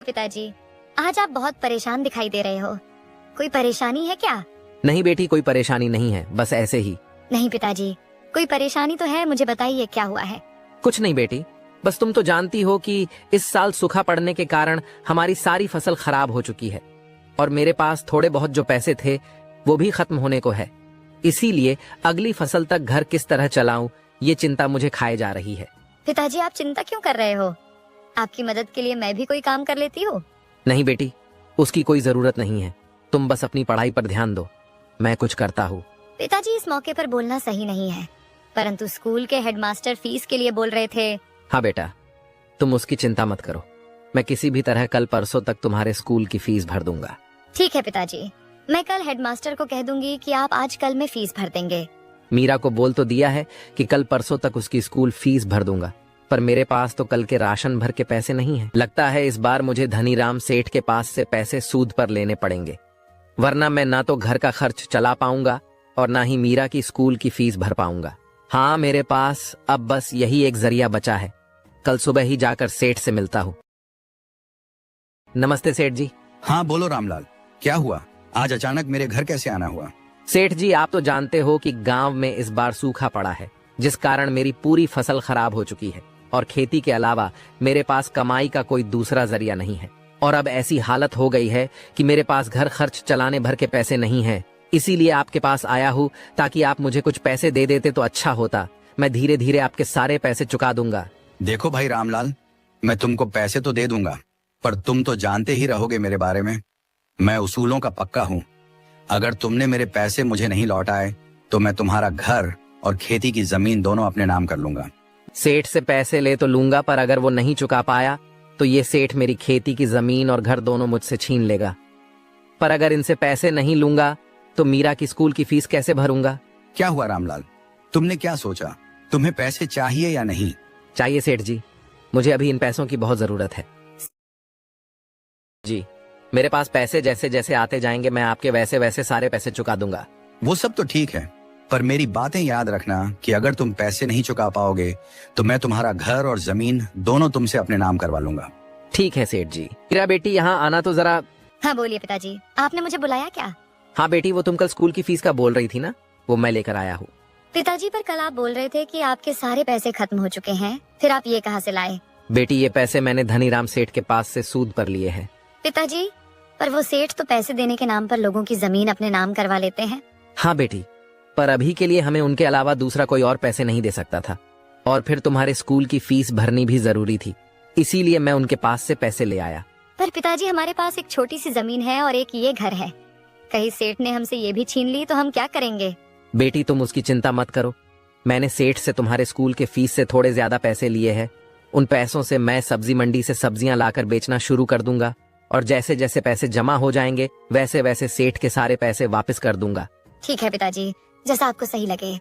पिताजी, आज आप बहुत परेशान दिखाई दे रहे हो। कोई परेशानी है क्या? नहीं बेटी, कोई परेशानी नहीं है, बस ऐसे ही। नहीं पिताजी, कोई परेशानी तो है, मुझे बताइए क्या हुआ है। कुछ नहीं बेटी, बस तुम तो जानती हो कि इस साल सूखा पड़ने के कारण हमारी सारी फसल खराब हो चुकी है और मेरे पास थोड़े बहुत जो पैसे थे वो भी खत्म होने को है। इसीलिए अगली फसल तक घर किस तरह चलाऊं, ये चिंता मुझे खाए जा रही है। पिताजी, आप चिंता क्यों कर रहे हो? आपकी मदद के लिए मैं भी कोई काम कर लेती हूँ। नहीं बेटी, उसकी कोई जरूरत नहीं है, तुम बस अपनी पढ़ाई पर ध्यान दो, मैं कुछ करता हूँ। पिताजी, इस मौके पर बोलना सही नहीं है, परंतु स्कूल के हेडमास्टर फीस के लिए बोल रहे थे। हाँ बेटा, तुम उसकी चिंता मत करो, मैं किसी भी तरह कल परसों तक तुम्हारे स्कूल की फीस भर दूंगा। ठीक है पिताजी, मैं कल हेडमास्टर को कह दूंगी कि आप आज कल में फीस भर देंगे। मीरा को बोल तो दिया है कि कल परसों तक उसकी स्कूल फीस भर दूंगा, पर मेरे पास तो कल के राशन भर के पैसे नहीं हैं। लगता है इस बार मुझे धनीराम सेठ के पास से पैसे सूद पर लेने पड़ेंगे, वरना मैं ना तो घर का खर्च चला पाऊंगा और ना ही मीरा की स्कूल की फीस भर पाऊंगा। हाँ, मेरे पास अब बस यही एक जरिया बचा है, कल सुबह ही जाकर सेठ से मिलता हूँ। नमस्ते सेठ जी। हाँ बोलो रामलाल, क्या हुआ? आज अचानक मेरे घर कैसे आना हुआ? सेठ जी, आप तो जानते हो कि गांव में इस बार सूखा पड़ा है, जिस कारण मेरी पूरी फसल खराब हो चुकी है और खेती के अलावा मेरे पास कमाई का कोई दूसरा जरिया नहीं है। और अब ऐसी हालत हो गई है कि मेरे पास घर खर्च चलाने भर के पैसे नहीं हैं। इसीलिए आपके पास आया हूँ ताकि आप मुझे कुछ पैसे दे देते तो अच्छा होता। मैं धीरे धीरे आपके सारे पैसे चुका दूंगा। देखो भाई रामलाल, मैं तुमको पैसे तो दे दूंगा, पर तुम तो जानते ही रहोगे मेरे बारे में, मैं उसूलों का पक्का हूँ। अगर तुमने मेरे पैसे मुझे नहीं लौटाए तो मैं तुम्हारा घर और खेती की जमीन दोनों अपने नाम कर लूंगा। सेठ से पैसे ले तो लूंगा, पर अगर वो नहीं चुका पाया तो ये सेठ मेरी खेती की जमीन और घर दोनों मुझसे छीन लेगा। पर अगर इनसे पैसे नहीं लूंगा तो मीरा की स्कूल की फीस कैसे भरूंगा? क्या हुआ रामलाल, तुमने क्या सोचा? तुम्हें पैसे चाहिए या नहीं? चाहिए सेठ जी, मुझे अभी इन पैसों की बहुत जरूरत है। जी, मेरे पास पैसे जैसे जैसे आते जाएंगे मैं आपके वैसे वैसे सारे पैसे चुका दूंगा। वो सब तो ठीक है, पर मेरी बातें याद रखना कि अगर तुम पैसे नहीं चुका पाओगे तो मैं तुम्हारा घर और जमीन दोनों तुमसे अपने नाम करवा लूंगा। ठीक है सेठ जी। मीरा बेटी, यहाँ आना तो जरा। हाँ बोलिए पिताजी, आपने मुझे बुलाया क्या? हाँ बेटी, वो तुम कल स्कूल की फीस का बोल रही थी ना, वो मैं लेकर आया हूँ। पिताजी, पर कल आप बोल रहे थे कि आपके सारे पैसे खत्म हो चुके हैं, फिर आप ये कहाँ से लाए? बेटी, ये पैसे मैंने धनीराम सेठ के पास से सूद पर लिए हैं। पिताजी, पर वो सेठ तो पैसे देने के नाम पर लोगों की जमीन अपने नाम करवा लेते हैं। हाँ बेटी, पर अभी के लिए हमें उनके अलावा दूसरा कोई और पैसे नहीं दे सकता था, और फिर तुम्हारे स्कूल की फीस भरनी भी जरूरी थी, इसीलिए मैं उनके पास से पैसे ले आया। पर पिताजी, हमारे पास एक छोटी सी जमीन है और एक ये घर है, कहीं सेठ ने हमसे ये भी छीन ली तो हम क्या करेंगे? बेटी, तुम उसकी चिंता मत करो, मैंने सेठ से तुम्हारे स्कूल के फीस से थोड़े ज्यादा पैसे लिए हैं। उन पैसों से मैं सब्जी मंडी से सब्जियां लाकर बेचना शुरू कर दूंगा, और जैसे जैसे पैसे जमा हो जाएंगे वैसे वैसे सेठ के सारे पैसे वापस कर दूंगा। ठीक है पिताजी, जैसा आपको सही लगे।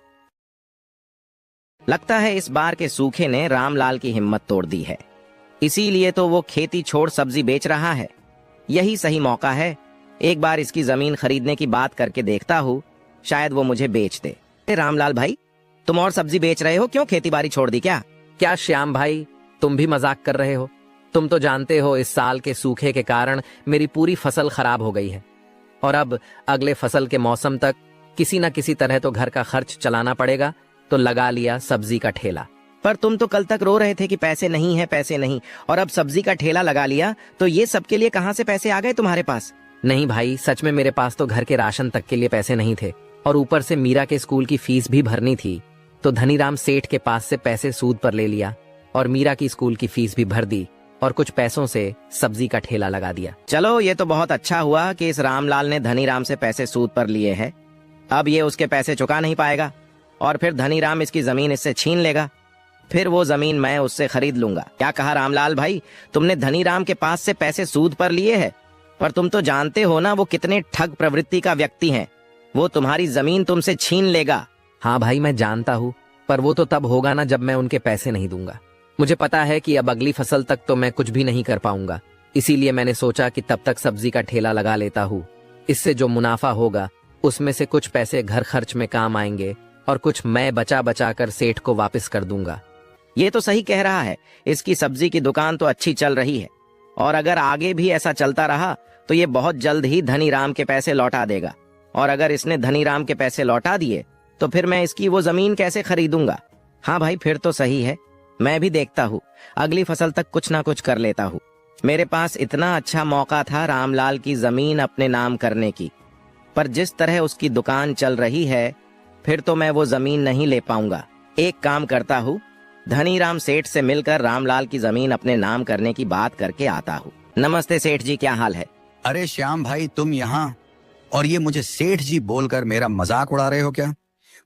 लगता है इस बार के सूखे ने रामलाल की हिम्मत तोड़ दी है, इसीलिए तो वो खेती छोड़ सब्जी बेच रहा है। यही सही मौका है, एक बार इसकी जमीन खरीदने की बात करके देखता हूँ, शायद वो मुझे बेच दे। रामलाल भाई, तुम और सब्जी बेच रहे हो, क्यों खेती बाड़ी छोड़ दी क्या? क्या श्याम भाई, तुम भी मजाक कर रहे हो? तुम तो जानते हो इस साल के सूखे के कारण मेरी पूरी फसल खराब हो गई है, और अब अगले फसल के मौसम तक किसी न किसी तरह तो घर का खर्च चलाना पड़ेगा, तो लगा लिया सब्जी का ठेला। पर तुम तो कल तक रो रहे थे कि पैसे नहीं है पैसे नहीं, और अब सब्जी का ठेला लगा लिया, तो ये सबके लिए कहाँ से पैसे आ गए तुम्हारे पास? नहीं भाई, सच में मेरे पास तो घर के राशन तक के लिए पैसे नहीं थे, और ऊपर से मीरा के स्कूल की फीस भी भरनी थी, तो धनीराम सेठ के पास से पैसे सूद पर ले लिया और मीरा की स्कूल की फीस भी भर दी, और कुछ पैसों से सब्जी का ठेला लगा दिया। चलो, ये तो बहुत अच्छा हुआ कि इस रामलाल ने धनीराम से पैसे सूद पर लिए हैं। अब ये उसके पैसे चुका नहीं पाएगा, और फिर धनीराम इसकी जमीन इससे छीन लेगा, फिर वो जमीन मैं उससे खरीद लूंगा। क्या कहा रामलाल भाई, तुमने धनीराम के पास से पैसे सूद पर लिए हैं, पर तुम तो जानते हो ना वो कितने ठग प्रवृत्ति का व्यक्ति हैं, वो तुम्हारी जमीन तुमसे छीन लेगा। हाँ भाई, मैं जानता हूँ, पर वो तो तब होगा ना जब मैं उनके पैसे नहीं दूंगा। मुझे पता है कि अब अगली फसल तक तो मैं कुछ भी नहीं कर पाऊंगा, इसीलिए मैंने सोचा कि तब तक सब्जी का ठेला लगा लेता हूँ। इससे जो मुनाफा होगा उसमें से कुछ पैसे घर खर्च में काम आएंगे, और कुछ मैं बचा बचा कर सेठ को वापस कर दूंगा। ये तो सही कह रहा है, इसकी सब्जी की दुकान तो अच्छी चल रही है, और अगर आगे भी ऐसा चलता रहा तो ये बहुत जल्द ही धनीराम के पैसे लौटा देगा। और अगर इसने धनीराम के पैसे लौटा दिए तो फिर मैं इसकी वो जमीन कैसे खरीदूंगा। हाँ भाई, फिर तो सही है, मैं भी देखता हूँ, अगली फसल तक कुछ ना कुछ कर लेता हूँ। मेरे पास इतना अच्छा मौका था रामलाल की जमीन अपने नाम करने की, पर जिस तरह उसकी दुकान चल रही है फिर तो मैं वो जमीन नहीं ले पाऊंगा। एक काम करता हूँ, धनीराम सेठ से मिलकर रामलाल की जमीन अपने नाम करने की बात करके आता हूँ। नमस्ते सेठ जी, क्या हाल है? अरे श्याम भाई, तुम यहाँ और ये मुझे सेठ जी बोलकर मेरा मजाक उड़ा रहे हो क्या?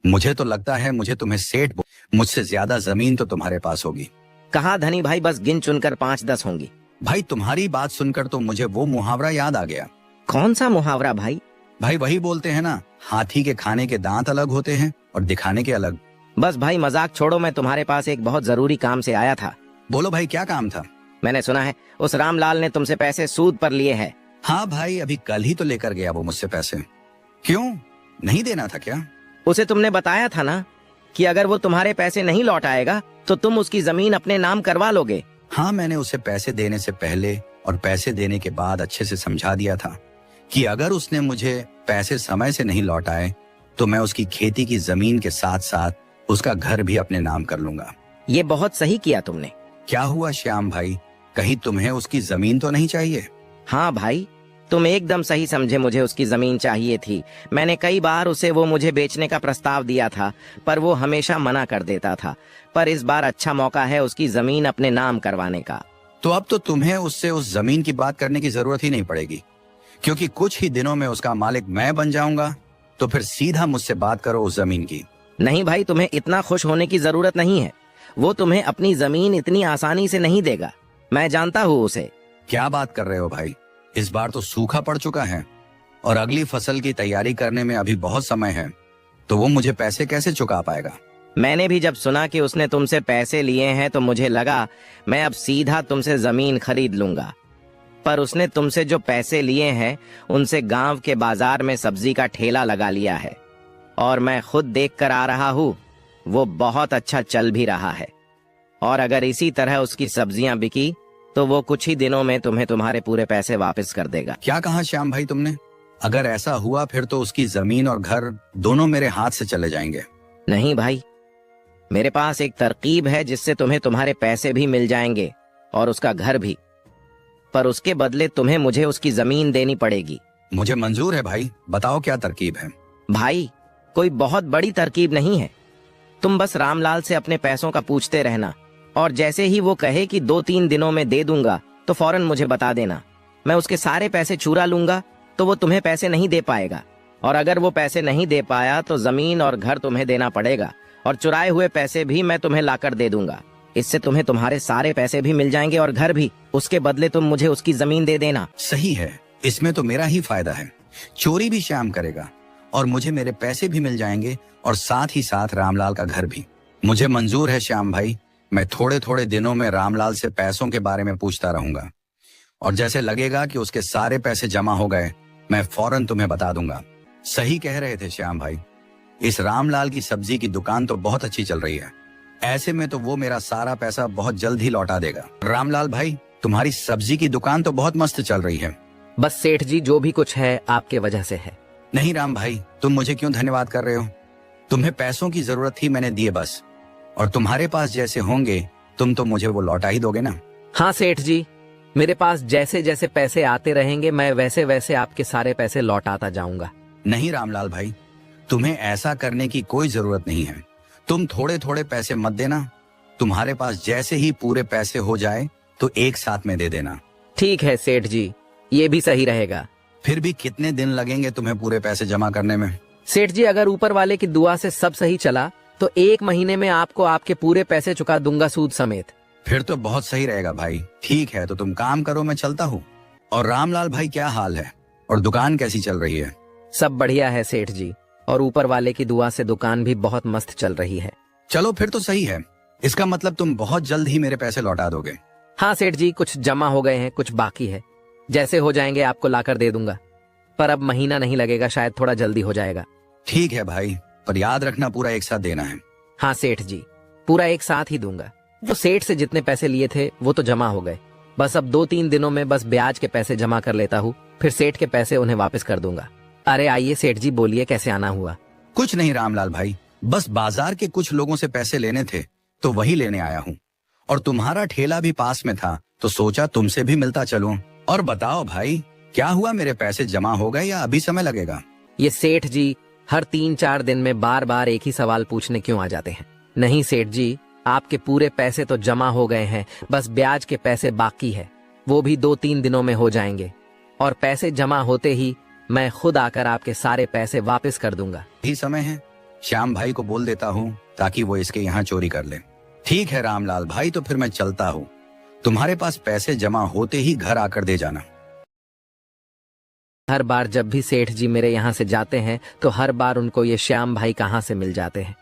मुझे तो लगता है मुझे तुम्हें सेठ मुझसे ज्यादा जमीन तो तुम्हारे पास होगी। कहा धनी भाई, बस गिन चुनकर 5-10 होंगी। भाई तुम्हारी बात सुनकर तो मुझे वो मुहावरा याद आ गया। कौन सा मुहावरा भाई? भाई वही बोलते हैं ना, हाथी के खाने के दांत अलग होते हैं और दिखाने के अलग। बस भाई मजाक छोड़ो, मैं तुम्हारे पास एक बहुत जरूरी काम से आया था। बोलो भाई, क्या काम था? मैंने सुना है उस रामलाल ने तुमसे पैसे सूद पर लिए हैं। हाँ भाई, अभी कल ही तो लेकर गया वो मुझसे पैसे। क्यों, नहीं देना था क्या? उसे तुमने बताया था ना कि अगर वो तुम्हारे पैसे नहीं लौट आएगा तो तुम उसकी जमीन अपने नाम करवा लोगे। हाँ, मैंने उसे पैसे देने से पहले और पैसे देने के बाद अच्छे से समझा दिया था कि अगर उसने मुझे पैसे समय से नहीं लौटाए तो मैं उसकी खेती की जमीन के साथ साथ उसका घर भी अपने नाम कर लूंगा। ये बहुत सही किया तुमने। क्या हुआ श्याम भाई, कहीं तुम्हें उसकी जमीन तो नहीं चाहिए? हाँ भाई, तुम एकदम सही समझे, मुझे उसकी जमीन चाहिए थी। मैंने कई बार उसे वो मुझे बेचने का प्रस्ताव दिया था पर वो हमेशा मना कर देता था। पर इस बार अच्छा मौका है उसकी जमीन अपने नाम करवाने का। तो अब तो तुम्हें उससे उस जमीन की बात करने की जरूरत ही नहीं पड़ेगी, क्योंकि कुछ ही दिनों में उसका मालिक मैं बन जाऊंगा। तो फिर सीधा मुझसे बात करो उस जमीन की। नहीं भाई, तुम्हें इतना खुश होने की जरूरत नहीं है। वो तुम्हें अपनी जमीन इतनी आसानी से नहीं देगा, मैं जानता हूँ उसे। क्या बात कर रहे हो भाई, इस बार तो सूखा पड़ चुका है और अगली फसल की तैयारी करने में अभी बहुत समय है, तो वो मुझे पैसे कैसे चुका पाएगा? मैंने भी जब सुना कि उसने तुमसे पैसे लिए हैं तो मुझे लगा मैं अब सीधा तुमसे जमीन खरीद लूंगा। पर उसने तुमसे जो पैसे लिए हैं उनसे गांव के बाजार में सब्जी का ठेला लगा लिया है और मैं खुद देख कर आ रहा हूँ, वो बहुत अच्छा चल भी रहा है। और अगर इसी तरह उसकी सब्जियां बिकी तो वो कुछ ही दिनों में तुम्हें तुम्हारे पूरे पैसे वापस कर देगा। क्या कहा श्याम भाई तुमने? अगर ऐसा हुआ फिर तो उसकी जमीन और घर दोनों मेरे हाथ से चले जाएंगे। नहीं भाई, मेरे पास एक तरकीब है जिससे तुम्हें तुम्हारे पैसे भी मिल जाएंगे और उसका घर भी, पर उसके बदले तुम्हें मुझे उसकी जमीन देनी पड़ेगी। मुझे मंजूर है भाई, बताओ क्या तरकीब है? भाई, कोई बहुत बड़ी तरकीब नहीं है, तुम बस रामलाल से अपने पैसों का पूछते रहना और जैसे ही वो कहे कि 2-3 दिनों में दे दूंगा तो फौरन मुझे बता देना। मैं उसके सारे पैसे चुरा लूंगा तो वो तुम्हें पैसे नहीं दे पाएगा, और अगर वो पैसे नहीं दे पाया तो जमीन और घर तुम्हें देना पड़ेगा और चुराए हुए पैसे भी मैं तुम्हें लाकर दे दूंगा। इससे तुम्हें तुम्हारे सारे पैसे भी मिल जाएंगे और घर भी। उसके बदले तुम मुझे उसकी जमीन दे देना। सही है, इसमें तो मेरा ही फायदा है। चोरी भी श्याम करेगा और मुझे मेरे पैसे भी मिल जाएंगे और साथ ही साथ रामलाल का घर भी। मुझे मंजूर है श्याम भाई, मैं थोड़े थोड़े दिनों में रामलाल से पैसों के बारे में पूछता रहूंगा और जैसे लगेगा कि उसके सारे पैसे जमा हो गए मैं फौरन तुम्हें बता दूंगा। सही कह रहे थे श्याम भाई, इस रामलाल की सब्जी की दुकान तो बहुत अच्छी चल रही है, ऐसे में तो वो मेरा सारा पैसा बहुत जल्द ही लौटा देगा। रामलाल भाई, तुम्हारी सब्जी की दुकान तो बहुत मस्त चल रही है। बस सेठ जी, जो भी कुछ है आपके वजह से है। नहीं राम भाई, तुम मुझे क्यों धन्यवाद कर रहे हो? तुम्हें पैसों की जरूरत थी, मैंने दिए बस, और तुम्हारे पास जैसे होंगे तुम तो मुझे वो लौटा ही दोगे ना? हाँ सेठ जी, मेरे पास जैसे जैसे पैसे आते रहेंगे मैं वैसे वैसे आपके सारे पैसे लौटाता जाऊंगा। नहीं रामलाल भाई, तुम्हें ऐसा करने की कोई जरूरत नहीं है। तुम थोड़े थोड़े पैसे मत देना, तुम्हारे पास जैसे ही पूरे पैसे हो जाए तो एक साथ में दे देना। ठीक है सेठ जी, ये भी सही रहेगा। फिर भी कितने दिन लगेंगे तुम्हें पूरे पैसे जमा करने में? सेठ जी, अगर ऊपर वाले की दुआ से सब सही चला तो 1 महीने में आपको आपके पूरे पैसे चुका दूंगा, सूद समेत। फिर तो बहुत सही रहेगा भाई। ठीक है, तो तुम काम करो, मैं चलता हूँ। और रामलाल भाई, क्या हाल है और दुकान कैसी चल रही है? सब बढ़िया है सेठ जी, और ऊपर वाले की दुआ से दुकान भी बहुत मस्त चल रही है। चलो फिर तो सही है, इसका मतलब तुम बहुत जल्द ही मेरे पैसे लौटा दोगे। हाँ सेठ जी, कुछ जमा हो गए हैं, कुछ बाकी है, जैसे हो जाएंगे आपको लाकर दे दूंगा, पर अब महीना नहीं लगेगा, शायद थोड़ा जल्दी हो जाएगा। ठीक है भाई, पर याद रखना पूरा एक साथ देना है। हाँ सेठ जी, पूरा एक साथ ही दूंगा। तो सेठ से जितने पैसे लिए थे वो तो जमा हो गए, बस अब 2-3 दिनों में बस ब्याज के पैसे जमा कर लेता हूँ, फिर सेठ के पैसे उन्हें वापस कर दूंगा। अरे आइए सेठ जी, बोलिए कैसे आना हुआ। कुछ नहीं रामलाल भाई, बस बाजार के कुछ लोगों से पैसे लेने थे तो वही लेने आया हूँ। और तुम्हारा ठेला भी पास में था तो सोचा तुमसे भी मिलता चलूं। और बताओ भाई, क्या हुआ, मेरे पैसे जमा हो गए या अभी समय लगेगा? ये सेठ जी हर 3-4 दिन में बार बार एक ही सवाल पूछने क्यों आ जाते हैं? नहीं सेठ जी, आपके पूरे पैसे तो जमा हो गए हैं, बस ब्याज के पैसे बाकी है, वो भी 2-3 दिनों में हो जाएंगे। और पैसे जमा होते ही मैं खुद आकर आपके सारे पैसे वापस कर दूंगा। ही समय है, श्याम भाई को बोल देता हूँ ताकि वो इसके यहाँ चोरी कर ले। ठीक है रामलाल भाई, तो फिर मैं चलता हूँ। तुम्हारे पास पैसे जमा होते ही घर आकर दे जाना। हर बार जब भी सेठ जी मेरे यहाँ से जाते हैं तो हर बार उनको ये श्याम भाई कहाँ से मिल जाते हैं।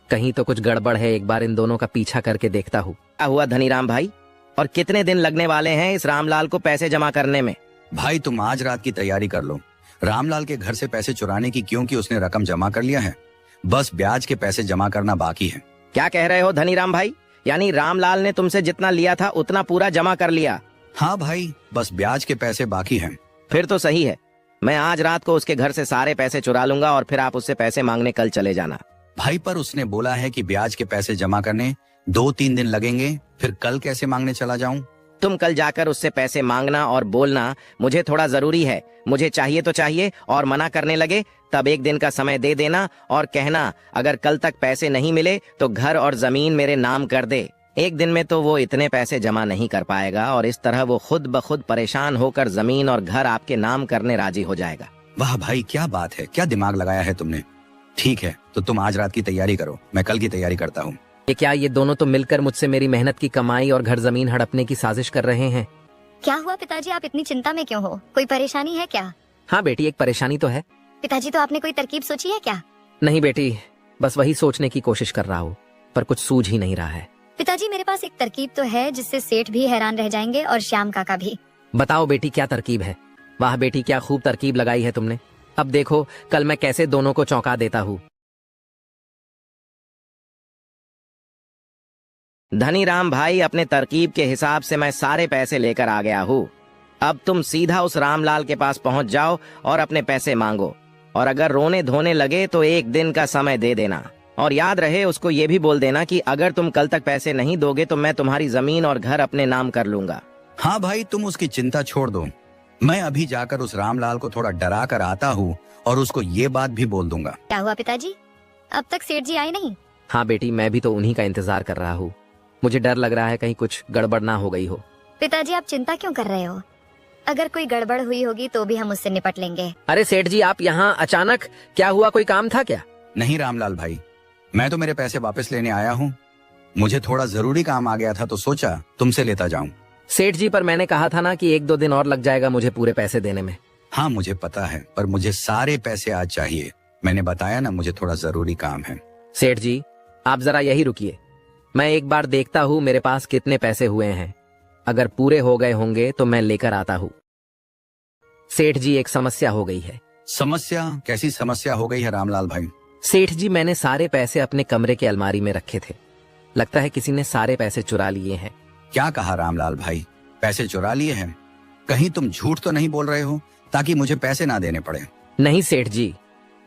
कहीं तो कुछ गड़बड़ है, एक बार इन दोनों का पीछा करके देखता हूँ। क्या हुआ धनीराम भाई, और कितने दिन लगने वाले हैं इस रामलाल को पैसे जमा करने में? भाई तुम आज रात की तैयारी कर लो। रामलाल के घर से पैसे चुराने की, क्योंकि उसने रकम जमा कर लिया है, बस ब्याज के पैसे जमा करना बाकी है। क्या कह रहे हो धनीराम भाई? यानी रामलाल ने तुमसे जितना लिया था उतना पूरा जमा कर लिया? हाँ भाई, बस ब्याज के पैसे बाकी हैं। फिर तो सही है, मैं आज रात को उसके घर से सारे पैसे चुरा लूंगा और फिर आप उससे पैसे मांगने कल चले जाना। भाई पर उसने बोला है कि ब्याज के पैसे जमा करने 2-3 दिन लगेंगे, फिर कल कैसे मांगने चला जाऊं? तुम कल जाकर उससे पैसे मांगना और बोलना मुझे थोड़ा जरूरी है, मुझे चाहिए तो चाहिए, और मना करने लगे तब 1 दिन का समय दे देना और कहना अगर कल तक पैसे नहीं मिले तो घर और जमीन मेरे नाम कर दे। 1 दिन में तो वो इतने पैसे जमा नहीं कर पाएगा और इस तरह वो खुद ब खुद परेशान होकर जमीन और घर आपके नाम करने राजी हो जाएगा। वाह भाई, क्या बात है, क्या दिमाग लगाया है तुमने। ठीक है, तो तुम आज रात की तैयारी करो, मैं कल की तैयारी करता हूँ। ये क्या, ये दोनों तो मिलकर मुझसे मेरी मेहनत की कमाई और घर जमीन हड़पने की साजिश कर रहे हैं। क्या हुआ पिताजी, आप इतनी चिंता में क्यों हो? कोई परेशानी है क्या? हाँ बेटी, एक परेशानी तो है। पिताजी, तो आपने कोई तरकीब सोची है क्या? नहीं बेटी, बस वही सोचने की कोशिश कर रहा हूँ, पर कुछ सूझ ही नहीं रहा है। पिताजी, मेरे पास एक तरकीब तो है जिससे सेठ भी हैरान रह जाएंगे और श्याम काका भी। बताओ बेटी, क्या तरकीब है? वाह बेटी, क्या खूब तरकीब लगाई है तुमने। अब देखो कल मैं कैसे दोनों को चौंका देता हूँ। धनीराम भाई, अपने तरकीब के हिसाब से मैं सारे पैसे लेकर आ गया हूँ। अब तुम सीधा उस रामलाल के पास पहुँच जाओ और अपने पैसे मांगो, और अगर रोने धोने लगे तो 1 दिन का समय दे देना। और याद रहे, उसको ये भी बोल देना कि अगर तुम कल तक पैसे नहीं दोगे तो मैं तुम्हारी जमीन और घर अपने नाम कर लूंगा। हाँ भाई, तुम उसकी चिंता छोड़ दो, मैं अभी जाकर उस रामलाल को थोड़ा डरा कर आता हूँ और उसको ये बात भी बोल दूंगा। क्या हुआ पिताजी, अब तक सेठ जी आए नहीं? हाँ बेटी, मैं भी तो उन्हीं का इंतजार कर रहा हूँ। मुझे डर लग रहा है कहीं कुछ गड़बड़ ना हो गई हो। पिताजी, आप चिंता क्यों कर रहे हो? अगर कोई गड़बड़ हुई होगी तो भी हम उससे निपट लेंगे। अरे सेठ जी, आप यहाँ अचानक, क्या हुआ, कोई काम था क्या? नहीं रामलाल भाई, मैं तो मेरे पैसे वापस लेने आया हूँ। मुझे थोड़ा जरूरी काम आ गया था तो सोचा तुमसे लेता जाऊं। सेठ जी, पर मैंने कहा था ना कि 1-2 दिन और लग जाएगा मुझे पूरे पैसे देने में। हाँ मुझे पता है, पर मुझे सारे पैसे आज चाहिए। मैंने बताया ना, मुझे थोड़ा जरूरी काम है। सेठ जी, आप जरा यही रुकिए, मैं एक बार देखता हूँ मेरे पास कितने पैसे हुए हैं। अगर पूरे हो गए होंगे तो मैं लेकर आता हूँ। सेठ जी, एक समस्या हो गई है। समस्या? कैसी समस्या हो गई है रामलाल भाई? सेठ जी, मैंने सारे पैसे अपने कमरे के अलमारी में रखे थे, लगता है किसी ने सारे पैसे चुरा लिए हैं। क्या कहा रामलाल भाई, पैसे चुरा लिए हैं? कहीं तुम झूठ तो नहीं बोल रहे हो ताकि मुझे पैसे ना देने पड़े? नहीं सेठ जी,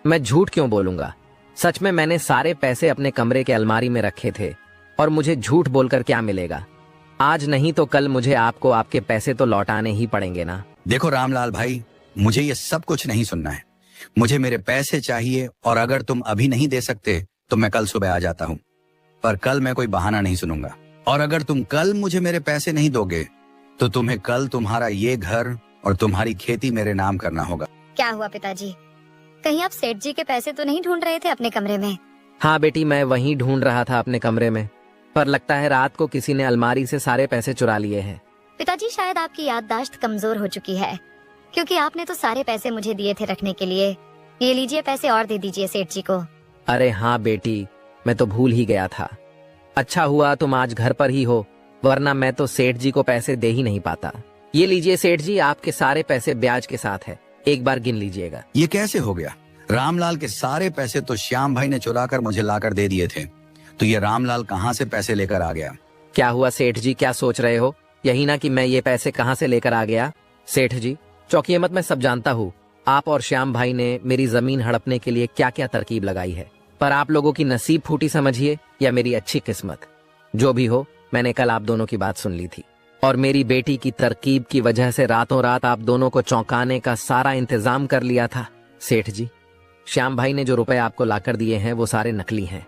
मैं झूठ क्यों बोलूंगा, सच में मैंने सारे पैसे अपने कमरे के अलमारी में रखे थे, और मुझे झूठ बोलकर क्या मिलेगा। आज नहीं तो कल मुझे आपको आपके पैसे तो लौटाने ही पड़ेंगे ना। देखो रामलाल भाई, मुझे ये सब कुछ नहीं सुनना है। मुझे मेरे पैसे चाहिए, और अगर तुम अभी नहीं दे सकते तो मैं कल सुबह आ जाता हूँ, पर कल मैं कोई बहाना नहीं सुनूंगा। और अगर तुम कल मुझे मेरे पैसे नहीं दोगे तो तुम्हें कल तुम्हारा ये घर और तुम्हारी खेती मेरे नाम करना होगा। क्या हुआ पिताजी, कहीं आप सेठ जी के पैसे तो नहीं ढूंढ रहे थे अपने कमरे में? हाँ बेटी, मैं वहीं ढूंढ रहा था अपने कमरे में, पर लगता है रात को किसी ने अलमारी से सारे पैसे चुरा लिए हैं। पिताजी, शायद आपकी याददाश्त कमजोर हो चुकी है, क्योंकि आपने तो सारे पैसे मुझे दिए थे रखने के लिए। ये लीजिए पैसे और दे दीजिए सेठ जी को। अरे हाँ बेटी, मैं तो भूल ही गया था। अच्छा हुआ तुम आज घर पर ही हो, वरना मैं तो सेठ जी को पैसे दे ही नहीं पाता। ये लीजिए सेठ जी, आपके सारे पैसे ब्याज के साथ है, एक बार गिन लीजिएगा। ये कैसे हो गया? रामलाल के सारे पैसे तो श्याम भाई ने चुरा कर मुझे लाकर दे दिए थे, तो ये रामलाल कहाँ से पैसे लेकर आ गया? क्या हुआ सेठ जी, क्या सोच रहे हो? यही ना कि मैं ये पैसे कहाँ से लेकर आ गया। सेठ जी चौंकिए मत, मैं सब जानता हूँ आप और श्याम भाई ने मेरी जमीन हड़पने के लिए क्या क्या तरकीब लगाई है, पर आप लोगों की नसीब फूटी समझिए या मेरी अच्छी किस्मत, जो भी हो। मैंने कल आप दोनों की बात सुन ली थी और मेरी बेटी की तरकीब की वजह से रातों रात आप दोनों को चौंकाने का सारा इंतजाम कर लिया था। सेठ जी, श्याम भाई ने जो रुपए आपको लाकर दिए हैं वो सारे नकली हैं।